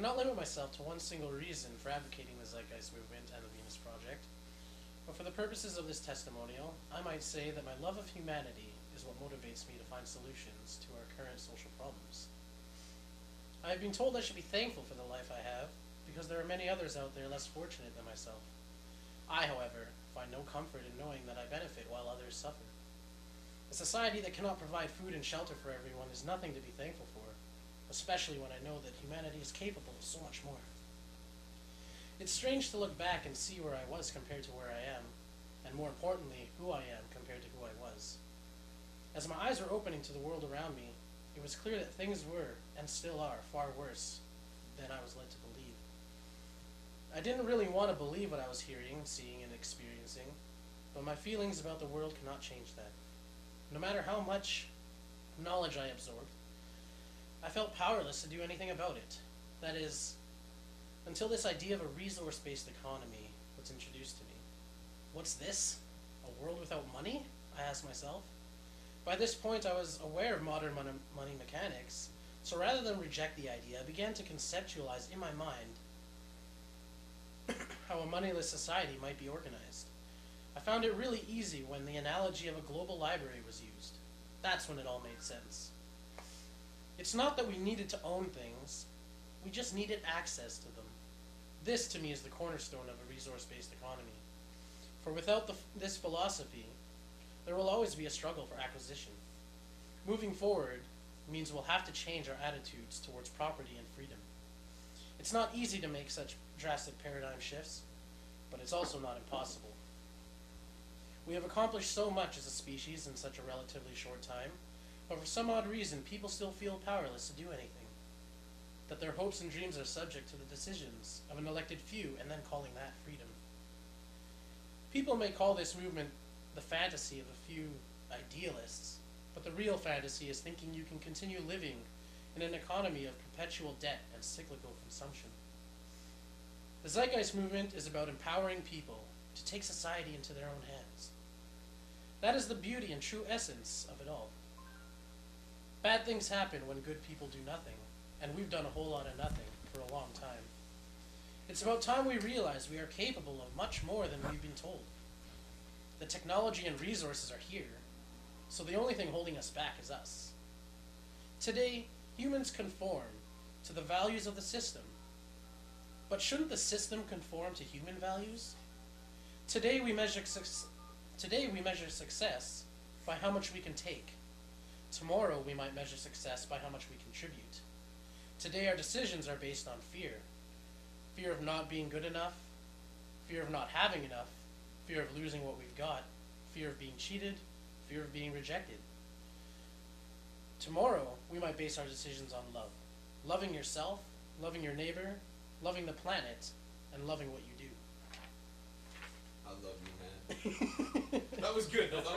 cannot limit myself to one single reason for advocating the Zeitgeist movement and the Venus Project, but for the purposes of this testimonial, I might say that my love of humanity is what motivates me to find solutions to our current social problems. I have been told I should be thankful for the life I have, because there are many others out there less fortunate than myself. I, however, find no comfort in knowing that I benefit while others suffer. A society that cannot provide food and shelter for everyone is nothing to be thankful for, especially when I know that humanity is capable of so much more. It's strange to look back and see where I was compared to where I am, and more importantly, who I am compared to who I was. As my eyes were opening to the world around me, it was clear that things were, and still are, far worse than I was led to believe. I didn't really want to believe what I was hearing, seeing, and experiencing, but my feelings about the world cannot change that. No matter how much knowledge I absorbed, I felt powerless to do anything about it. That is, until this idea of a resource-based economy was introduced to me. What's this? A world without money? I asked myself. By this point, I was aware of modern money mechanics, so rather than reject the idea, I began to conceptualize in my mind how a moneyless society might be organized. I found it really easy when the analogy of a global library was used. That's when it all made sense. It's not that we needed to own things, we just needed access to them. This, to me, is the cornerstone of a resource-based economy. For without this philosophy, there will always be a struggle for acquisition. Moving forward means we'll have to change our attitudes towards property and freedom. It's not easy to make such drastic paradigm shifts, but it's also not impossible. We have accomplished so much as a species in such a relatively short time, but for some odd reason, people still feel powerless to do anything. That their hopes and dreams are subject to the decisions of an elected few, and then calling that freedom. People may call this movement the fantasy of a few idealists, but the real fantasy is thinking you can continue living in an economy of perpetual debt and cyclical consumption. The Zeitgeist movement is about empowering people to take society into their own hands. That is the beauty and true essence of it all. Bad things happen when good people do nothing, and we've done a whole lot of nothing for a long time. It's about time we realize we are capable of much more than we've been told. The technology and resources are here, so the only thing holding us back is us. Today, humans conform to the values of the system. But shouldn't the system conform to human values? Today we measure success by how much we can take. Tomorrow we might measure success by how much we contribute. Today our decisions are based on fear. Fear of not being good enough, fear of not having enough, fear of losing what we've got, fear of being cheated, fear of being rejected. Tomorrow we might base our decisions on love. Loving yourself, loving your neighbor, loving the planet, and loving what you do. I love you, man. That was good. That was